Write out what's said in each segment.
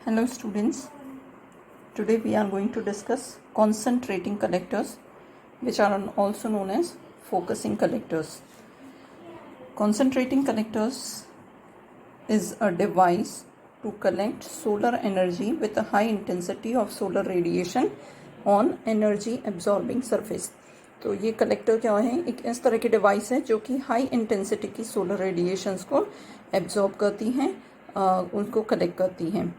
Hello students, today we are going to discuss concentrating collectors, which are also known as focusing collectors. Concentrating collectors is a device to collect solar energy with a high intensity of solar radiation on energy absorbing surface. तो ये collector क्या है, एक इस तरह की device है जो कि हाई इंटेंसिटी की सोलर रेडिएशंस को एब्जॉर्ब करती हैं, उनको कलेक्ट करती हैं.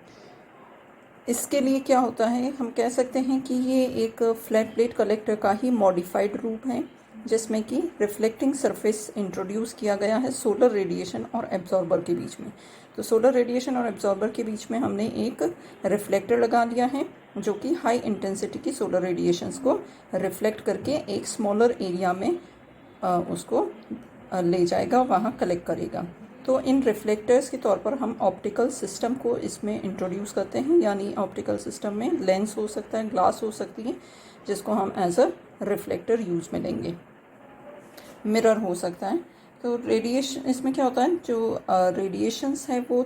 इसके लिए क्या होता है, हम कह सकते हैं कि ये एक फ्लैट प्लेट कलेक्टर का ही मॉडिफाइड रूप है जिसमें कि रिफ्लेक्टिंग सरफेस इंट्रोड्यूस किया गया है सोलर रेडिएशन और एब्जॉर्बर के बीच में. तो सोलर रेडिएशन और एब्जॉर्बर के बीच में हमने एक रिफ्लेक्टर लगा लिया है जो कि हाई इंटेंसिटी की सोलर रेडिएशंस को रिफ्लेक्ट करके एक स्मॉलर एरिया में उसको ले जाएगा, वहाँ कलेक्ट करेगा. तो इन रिफ्लेक्टर्स के तौर पर हम ऑप्टिकल सिस्टम को इसमें इंट्रोड्यूस करते हैं, यानी ऑप्टिकल सिस्टम में लेंस हो सकता है, ग्लास हो सकती है, जिसको हम एज अ रिफ्लेक्टर यूज़ में लेंगे. मिरर हो सकता है. तो रेडिएशन, इसमें क्या होता है, जो रेडिएशंस है वो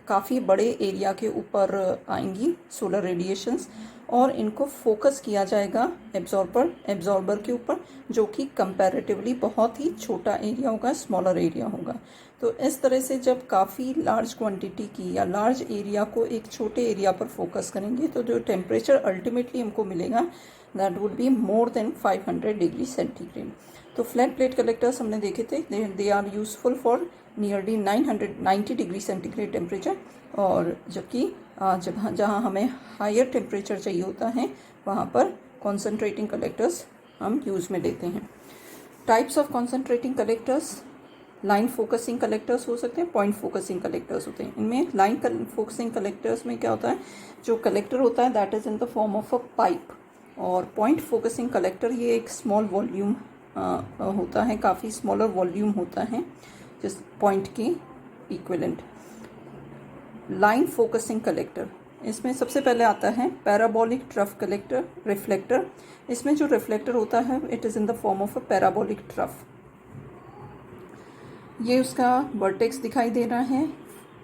काफ़ी बड़े एरिया के ऊपर आएंगी सोलर रेडिएशंस, और इनको फोकस किया जाएगा एब्जॉर्बर के ऊपर, जो कि कंपैरेटिवली बहुत ही छोटा एरिया होगा, स्मॉलर एरिया होगा. तो इस तरह से जब काफ़ी लार्ज क्वांटिटी की या लार्ज एरिया को एक छोटे एरिया पर फोकस करेंगे तो जो टेम्परेचर अल्टीमेटली हमको मिलेगा that would be more than 500 degree centigrade. तो फ्लैट प्लेट कलेक्टर्स हमने देखे थे, they are useful for nearly 990 degree centigrade temperature, और जबकि जहाँ हमें हायर टेम्परेचर चाहिए होता है वहाँ पर कॉन्सेंट्रेटिंग कलेक्टर्स हम यूज़ में लेते हैं. Types of concentrating collectors, line focusing collectors हो सकते हैं, पॉइंट फोकसिंग कलेक्टर्स होते हैं. इनमें लाइन फोकसिंग कलेक्टर्स में क्या होता है, जो कलेक्टर होता है that is in the form of a pipe, और पॉइंट फोकसिंग कलेक्टर ये एक स्मॉल वॉल्यूम होता है, काफ़ी स्मॉलर वॉल्यूम होता है जिस पॉइंट के इक्विवेलेंट. लाइन फोकसिंग कलेक्टर, इसमें सबसे पहले आता है पैराबोलिक ट्रफ कलेक्टर रिफ्लेक्टर. इसमें जो रिफ्लेक्टर होता है it is in the form of a parabolic trough. ये उसका वर्टेक्स दिखाई दे रहा है,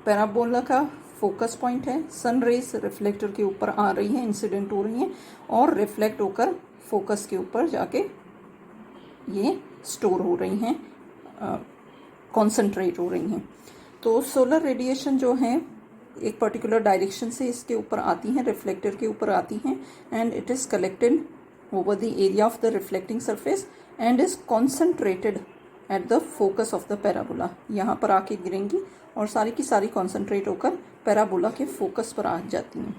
पैराबोला का फोकस पॉइंट है, सन रेज रिफ्लेक्टर के ऊपर आ रही है, इंसिडेंट हो रही हैं और रिफ्लेक्ट होकर फोकस के ऊपर जाके ये स्टोर हो रही हैं, कॉन्सेंट्रेट हो रही हैं. तो सोलर रेडिएशन जो है एक पर्टिकुलर डायरेक्शन से इसके ऊपर आती हैं, रिफ्लेक्टर के ऊपर आती हैं, and it is collected over the area of the reflecting surface and is concentrated at the focus of the parabola. यहाँ पर आके गिरेंगी और सारी की सारी कॉन्सेंट्रेट होकर पैराबोला के फोकस पर आ जाती हैं.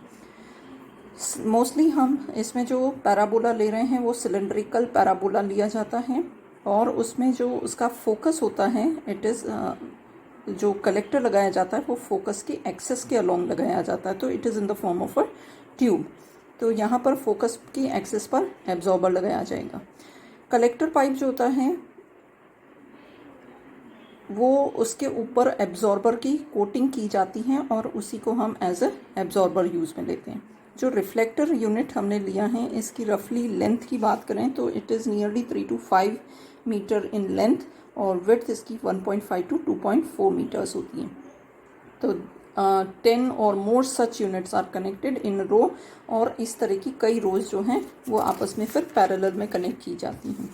मोस्टली हम इसमें जो पैराबोला ले रहे हैं वो सिलेंड्रिकल पैराबोला लिया जाता है, और उसमें जो उसका फोकस होता है इट इज़ जो कलेक्टर लगाया जाता है वो फोकस के एक्सेस के अलोंग लगाया जाता है, तो it is in the form of a tube. तो यहाँ पर फोकस की एक्सेस पर एब्जॉर्बर लगाया जाएगा. कलेक्टर पाइप जो होता है वो उसके ऊपर एब्जॉर्बर की कोटिंग की जाती है और उसी को हम एज ए एब्जॉर्बर यूज़ में लेते हैं. जो रिफ्लेक्टर यूनिट हमने लिया है इसकी रफली लेंथ की बात करें तो it is nearly 3 to 5 metre in length, और विड्थ इसकी 1.5 to 2.4 मीटर्स होती हैं. तो 10 और मोर सच यूनिट्स आर कनेक्टेड इन रो, और इस तरह की कई रोज जो हैं वो आपस में फिर पैरेलल में कनेक्ट की जाती हैं.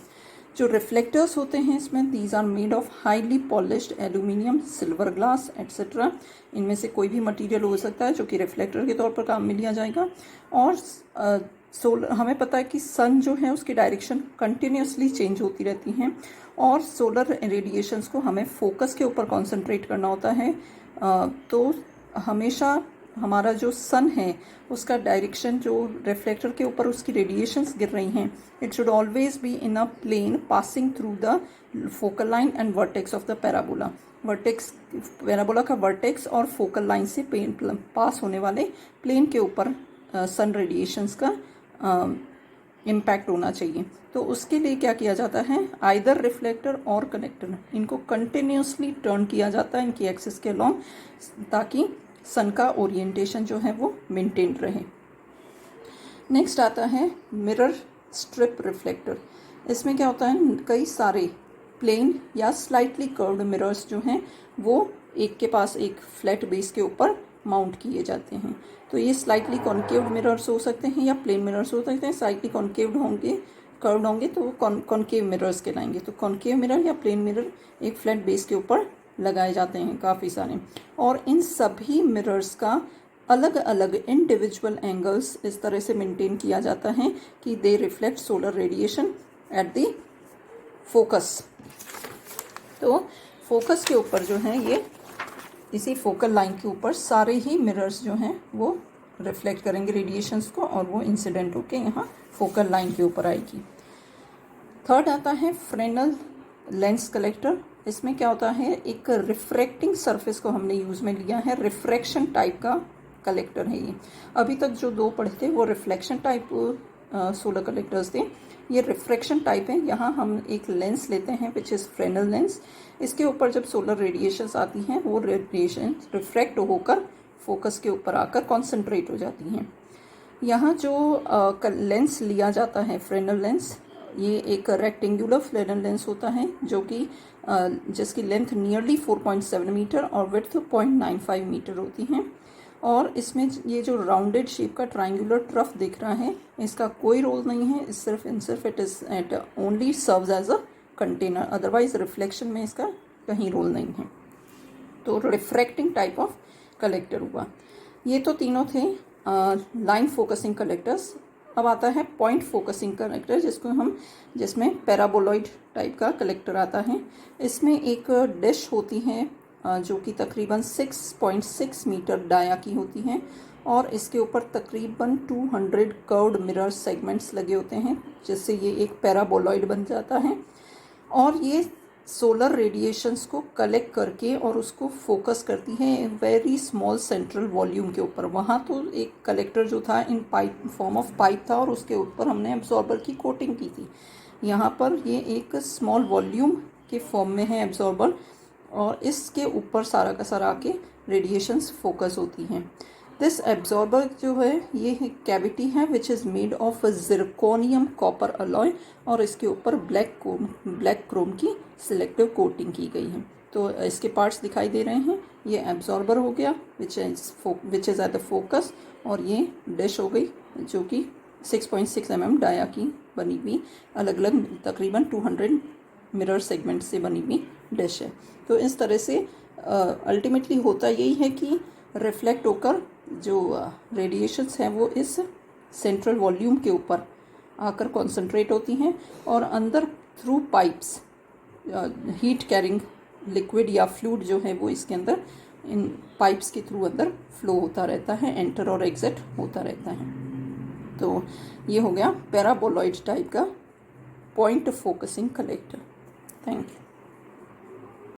जो रिफ्लेक्टर्स होते हैं इसमें these are made of highly polished aluminium, silver glass etcetera. इनमें से कोई भी मटेरियल हो सकता है जो कि रिफ्लेक्टर के तौर पर काम में लिया जाएगा. और हमें पता है कि सन जो है उसकी डायरेक्शन कंटिन्यूसली चेंज होती रहती हैं, और सोलर रेडिएशंस को हमें फोकस के ऊपर कॉन्सेंट्रेट करना होता है. तो हमेशा हमारा जो सन है उसका डायरेक्शन जो रिफ्लेक्टर के ऊपर उसकी रेडिएशंस गिर रही हैं, it should always be in a plane passing through the focal line and vertex of the parabola. Vertex, parabola का वर्टेक्स और फोकल लाइन से पास होने वाले प्लेन के ऊपर सन रेडिएशंस का इम्पैक्ट होना चाहिए. तो उसके लिए क्या किया जाता है, आइदर रिफ्लेक्टर और कनेक्टर, इनको कंटिन्यूसली टर्न किया जाता है इनकी एक्सिस के अलोंग, ताकि सन का ओरिएंटेशन जो है वो मेंटेन रहे. नेक्स्ट आता है मिरर स्ट्रिप रिफ्लेक्टर. इसमें क्या होता है, कई सारे प्लेन या स्लाइटली कर्व्ड मिरर्स जो हैं वो एक के पास एक फ्लैट बेस के ऊपर माउंट किए जाते हैं। तो ये स्लाइटली कॉन्केव्ड मिरर्स हो सकते हैं या प्लेन मिरर्स हो सकते हैं। स्लाइटली कॉन्केव्ड होंगे, कर्व्ड होंगे तो वो कॉन्केव मिरर्स कहलाएंगे। तो कॉन्केव मिरर या प्लेन मिरर एक फ्लैट बेस के ऊपर लगाए जाते हैं काफ़ी सारे, और इन सभी मिरर्स का अलग अलग इंडिविजुअल एंगल्स इस तरह से मेंटेन किया जाता है कि दे reflect solar radiation at the focus. तो फोकस के ऊपर जो है ये इसी फोकल लाइन के ऊपर सारे ही मिरर्स जो हैं वो रिफ्लेक्ट करेंगे रेडिएशंस को, और वो इंसिडेंट होके यहाँ फोकल लाइन के ऊपर आएगी। थर्ड आता है फ्रेनल लेंस कलेक्टर। इसमें क्या होता है, एक रिफ्रैक्टिंग सरफेस को हमने यूज़ में लिया है, रिफ्रैक्शन टाइप का कलेक्टर है ये। अभी तक जो दो पढ़े थे वो रिफ्लेक्शन टाइप सोलर कलेक्टर्स थे, ये रिफ्रैक्शन टाइप है। यहाँ हम एक लेंस लेते हैं विच इज़ फ्रेनल लेंस। इसके ऊपर जब सोलर रेडिएशंस आती हैं वो रेडिएशन रिफ्रैक्ट होकर फोकस के ऊपर आकर कॉन्सेंट्रेट हो जाती हैं। यहाँ जो लेंस लिया जाता है फ्रेनल लेंस, ये एक रेक्टेंगुलर फ्रेनल लेंस होता है जो कि जिसकी लेंथ नियरली 4.7 मीटर और विड्थ 0.95 मीटर होती हैं। और इसमें ये जो राउंडेड शेप का ट्रायंगुलर ट्रफ दिख रहा है, इसका कोई रोल नहीं है, सिर्फ it is at only serves as a container, otherwise reflection में इसका कहीं रोल नहीं है। तो रिफ्रैक्टिंग टाइप ऑफ कलेक्टर हुआ। ये तो तीनों थे लाइन फोकसिंग कलेक्टर्स। अब आता है पॉइंट फोकसिंग कलेक्टर, जिसमें पैराबोलॉइड टाइप का कलेक्टर आता है। इसमें एक डिश होती है जो कि तकरीबन 6.6 मीटर डाया की होती हैं, और इसके ऊपर तकरीबन 200 कर्व्ड मिरर सेगमेंट्स लगे होते हैं, जिससे ये एक पैराबोलॉइड बन जाता है। और ये सोलर रेडिएशंस को कलेक्ट करके और उसको फोकस करती है वेरी स्मॉल सेंट्रल वॉल्यूम के ऊपर। वहाँ तो एक कलेक्टर जो था इन पाइप फॉर्म ऑफ पाइप था और उसके ऊपर हमने एब्जॉर्बर की कोटिंग की थी। यहाँ पर ये एक स्मॉल वॉल्यूम के फॉर्म में है एब्जॉर्बर, और इसके ऊपर सारा का सारा आके रेडिएशंस फोकस होती हैं। दिस एब्जॉर्बर जो है ये कैविटी है which is made of zirconium copper alloy, और इसके ऊपर ब्लैक क्रोम की सिलेक्टिव कोटिंग की गई है। तो इसके पार्ट्स दिखाई दे रहे हैं। ये एब्जॉर्बर हो गया which is at the focus, और ये डिश हो गई जो कि 6.6 mm डाया की बनी हुई अलग अलग तकरीबन 200 मिरर सेगमेंट से बनी हुई डिश है। तो इस तरह से अल्टीमेटली होता यही है कि रिफ्लेक्ट होकर जो रेडिएशंस हैं वो इस सेंट्रल वॉल्यूम के ऊपर आकर कॉन्सेंट्रेट होती हैं, और अंदर through pipes heat carrying liquid या फ्लूइड जो है वो इसके अंदर इन पाइप्स के थ्रू अंदर फ्लो होता रहता है, एंटर और एग्जिट होता रहता है। तो ये हो गया पैराबोलॉइड टाइप का point focusing collector. Thank you.